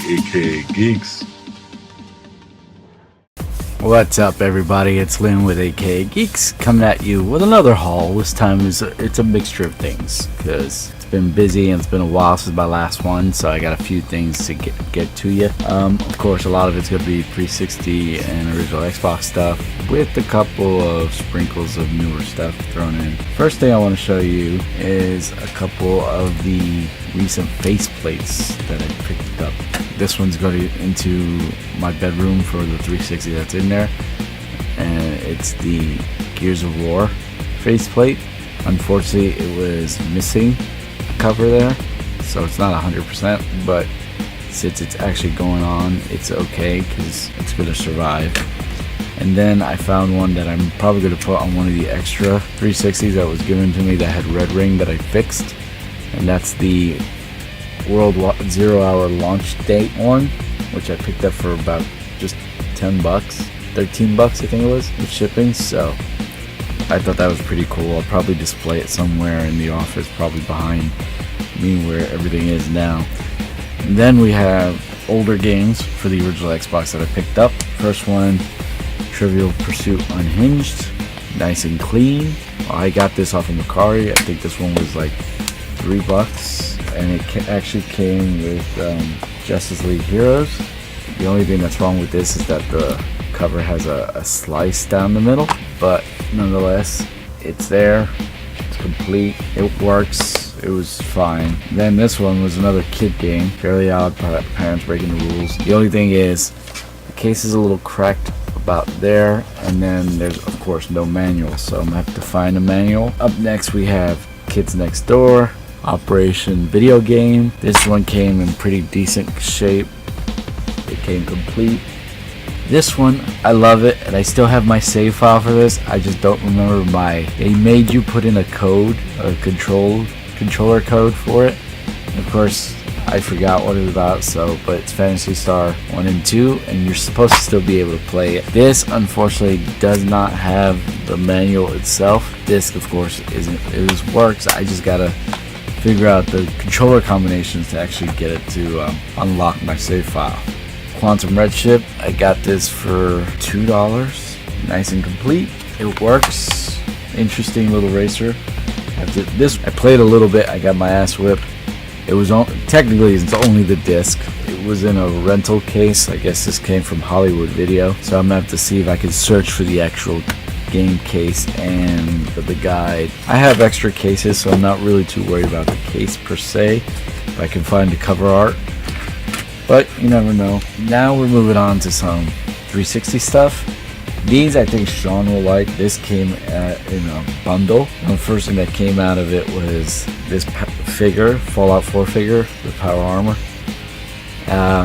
aka Geeks. What's up, everybody? It's Lynn with aka Geeks coming at you with another haul. This time it's a mixture of things because it's been busy and it's been a while since my last one, so I got a few things to get to you. Of course, a lot of it's gonna be 360 and original Xbox stuff with a couple of sprinkles of newer stuff thrown in. First thing I want to show you is a couple of the recent faceplates that I picked up. This one's going into my bedroom for the 360 that's in there, and it's the Gears of War faceplate. Unfortunately, it was missing a cover there, so it's not 100%, but since it's actually going on, it's okay because it's going to survive. And then I found one that I'm probably going to put on one of the extra 360s that was given to me that had red ring that I fixed, and that's the World 0 hour launch date one, which I picked up for about just 10 bucks, 13 bucks I think it was with shipping. So I thought that was pretty cool. I'll probably display it somewhere in the office, probably behind me where everything is now. And then we have older games for the original Xbox that I picked up. First one, Trivial Pursuit Unhinged, nice and clean. I got this off of Macari. I think this one was like $3, and it actually came with Justice League Heroes. The only thing that's wrong with this is that the cover has a slice down the middle, but nonetheless, it's there, it's complete, it works, it was fine. Then this one was another kid game, Fairly Odd Parents Breaking the Rules. The only thing is, the case is a little cracked about there, and then there's of course no manual, so I'm gonna have to find a manual. Up next we have Kids Next Door, Operation Video Game. This one came in pretty decent shape. It came complete. This one, I love it, and I still have my save file for this. I just don't remember they made you put in a code, a controller code for it. And of course, I forgot what it was about, but it's Phantasy Star 1 and 2, and you're supposed to still be able to play it. This, unfortunately, does not have the manual itself. Disc, of course, works. I just gotta figure out the controller combinations to actually get it to unlock my save file. Quantum Redship, I got this for $2, nice and complete. It works. Interesting little racer. I played a little bit. I got my ass whipped. It was technically it's only the disc. It was in a rental case. I guess this came from Hollywood Video, so I'm gonna have to see if I can search for the actual game case and the guide. I have extra cases, so I'm not really too worried about the case per se, if I can find the cover art, but you never know. Now we're moving on to some 360 stuff. These I think Sean will like. This came in a bundle. And the first thing that came out of it was this figure, Fallout 4 figure with power armor.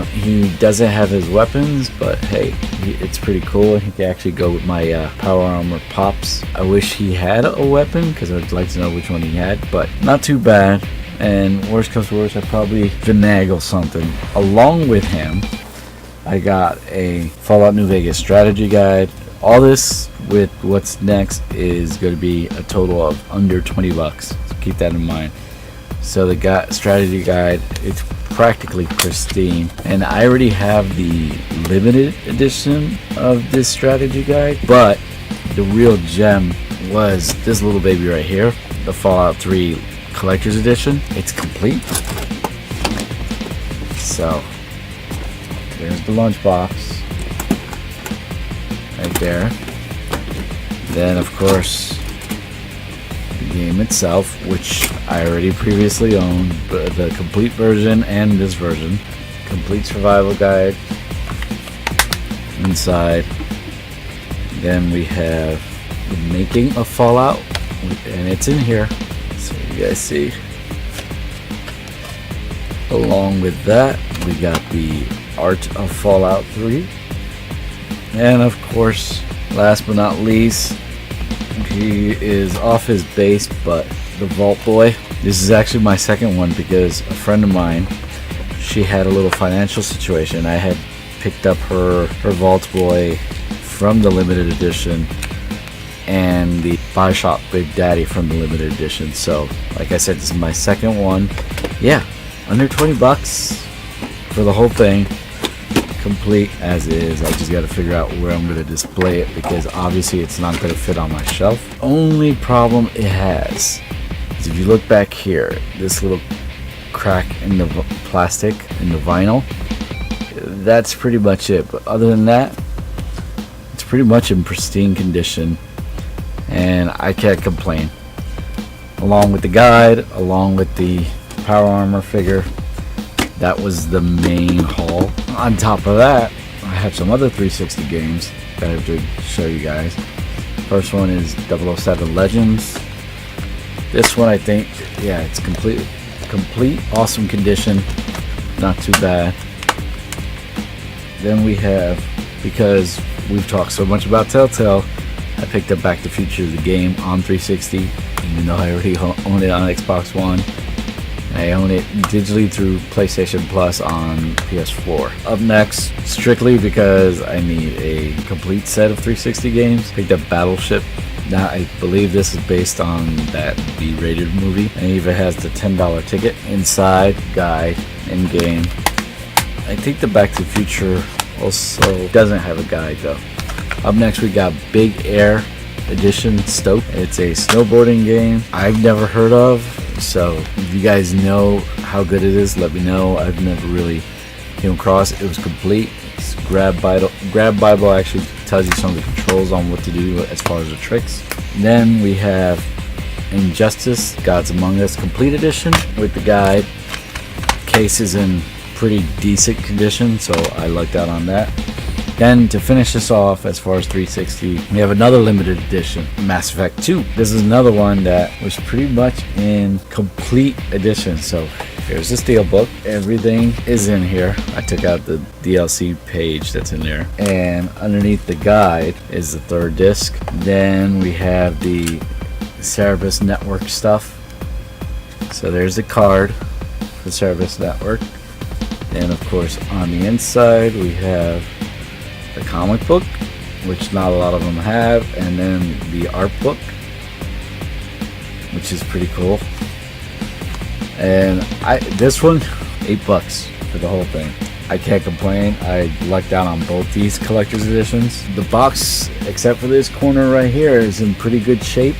He doesn't have his weapons, but hey, it's pretty cool. He can actually go with my power armor pops. I wish he had a weapon because I'd like to know which one he had, but not too bad. And worst comes to worst, I'd probably finagle something. Along with him, I got a Fallout New Vegas strategy guide. All this with what's next is going to be a total of under 20 bucks. So keep that in mind. So the strategy guide, it's practically pristine, and I already have the limited edition of this strategy guide, but the real gem was this little baby right here, the Fallout 3 collector's edition. It's complete. So there's the lunchbox right there. Then of course the game itself, which I already previously owned, but the complete version and this version. Complete survival guide inside. Then we have the making of Fallout, and it's in here, so you guys see. Along with that, we got the art of Fallout 3, and of course, last but not least, he is off his base, but the Vault Boy. This is actually my second one because a friend of mine, she had a little financial situation. I had picked up her Vault Boy from the limited edition and the Bioshock Big Daddy from the limited edition. So like I said, this is my second one. Yeah, under 20 bucks. for the whole thing, complete as is. I just got to figure out where I'm going to display it, because obviously it's not going to fit on my shelf. Only problem it has is if you look back here, this little crack in the plastic, in the vinyl, that's pretty much it. But other than that, it's pretty much in pristine condition, and I can't complain. Along with the guide, along with the Power Armor figure, that was the main haul. On top of that, I have some other 360 games that I have to show you guys. First one is 007 Legends. This one, I think, yeah, it's complete, awesome condition, not too bad. Then we have, because we've talked so much about Telltale, I picked up Back to the Future, the game, on 360, even though I already own it on Xbox One. I own it digitally through PlayStation Plus on PS4. Up next, strictly because I need a complete set of 360 games, picked up Battleship. Now, I believe this is based on that B-rated movie, and it even has the $10 ticket inside, guide, and game. I think the Back to the Future also doesn't have a guide though. Up next, we got Big Air Edition Stoke. It's a snowboarding game I've never heard of. So if you guys know how good it is, let me know. I've never really came across it. It was complete. It's Grab Bible actually tells you some of the controls on what to do as far as the tricks. Then we have Injustice Gods Among Us Complete Edition with the guide. Case is in pretty decent condition, so I lucked out on that. Then to finish this off, as far as 360, we have another limited edition, Mass Effect 2. This is another one that was pretty much in complete edition. So here's the steelbook. Everything is in here. I took out the DLC page that's in there. And underneath the guide is the third disc. Then we have the Cerebus Network stuff. So there's the card for Cerebus Network. And of course on the inside we have the comic book, which not a lot of them have, and then the art book, which is pretty cool. And this one, $8 for the whole thing. I can't complain. I lucked out on both these collector's editions. The box, except for this corner right here, is in pretty good shape.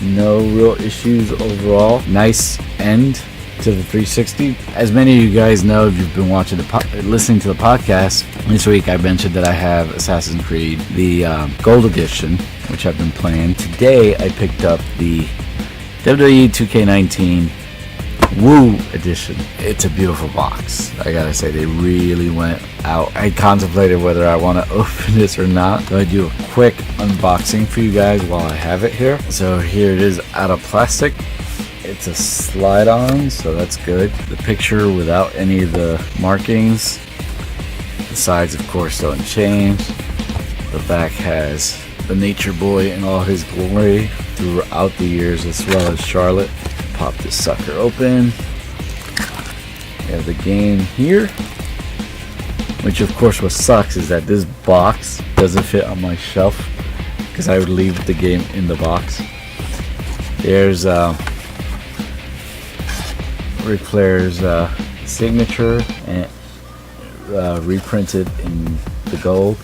No real issues overall. Nice end to the 360. As many of you guys know, if you've been watching listening to the podcast, this week I mentioned that I have Assassin's Creed, the Gold Edition, which I've been playing. Today I picked up the WWE 2K19 Woo Edition. It's a beautiful box. I gotta say, they really went out. I contemplated whether I want to open this or not, so I do a quick unboxing for you guys while I have it here. So here it is out of plastic. It's a slide on, so that's good. The picture without any of the markings. The sides, of course, don't change. The back has the Nature Boy in all his glory throughout the years, as well as Charlotte. Pop this sucker open. We have the game here, which of course what sucks is that this box doesn't fit on my shelf, because I would leave the game in the box. There's Ric Flair's signature, and reprinted in the gold.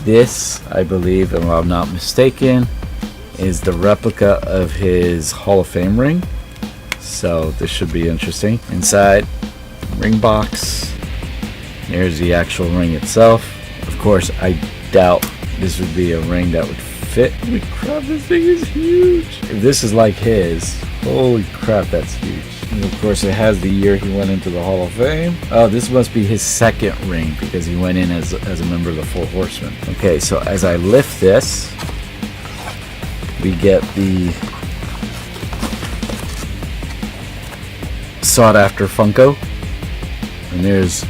This, I believe, if I'm not mistaken, is the replica of his Hall of Fame ring. So this should be interesting. Inside, ring box. There's the actual ring itself. Of course, I doubt this would be a ring that would fit. Holy crap, this thing is huge. If this is like his, holy crap, that's huge. And of course, it has the year he went into the Hall of Fame. Oh, this must be his second ring, because he went in as a member of the Four Horsemen. Okay, so as I lift this, we get the sought after Funko. And there's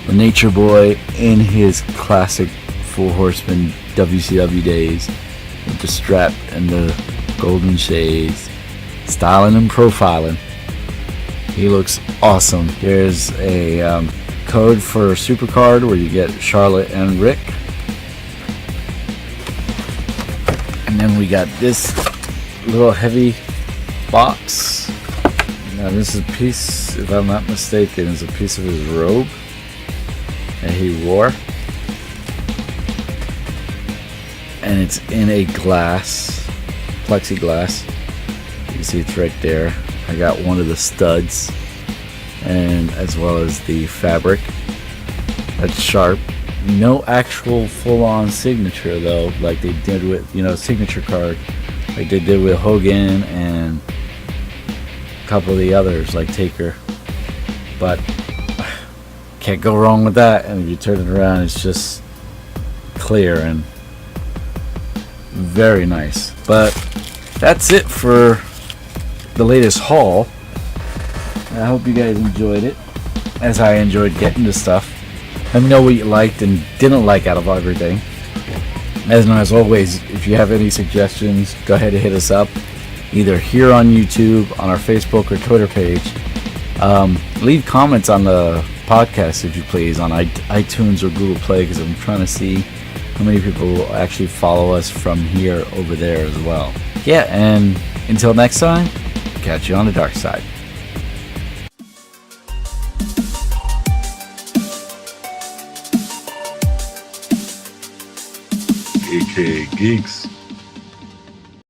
the Nature Boy in his classic Four Horsemen WCW days, with the strap and the golden shades, styling and profiling. He looks awesome. Here's a code for Supercard where you get Charlotte and Rick. And then we got this little heavy box. Now this is a piece, if I'm not mistaken, is a piece of his robe. that he wore. And it's in a glass, plexiglass. You can see it's right there. I got one of the studs, and as well as the fabric. That's sharp. No actual full-on signature though, like they did with, signature card, like they did with Hogan and a couple of the others like Taker. But can't go wrong with that. And if you turn it around, it's just clear and very nice. But that's it for the latest haul. I hope you guys enjoyed it as I enjoyed getting this stuff. Let me know what you liked and didn't like out of everything. As always, if you have any suggestions, go ahead and hit us up either here on YouTube, on our Facebook or Twitter page. Leave comments on the podcast if you please, on iTunes or Google Play, because I'm trying to see how many people will actually follow us from here over there as well. Yeah, and until next time, catch you on the dark side. AK Geeks.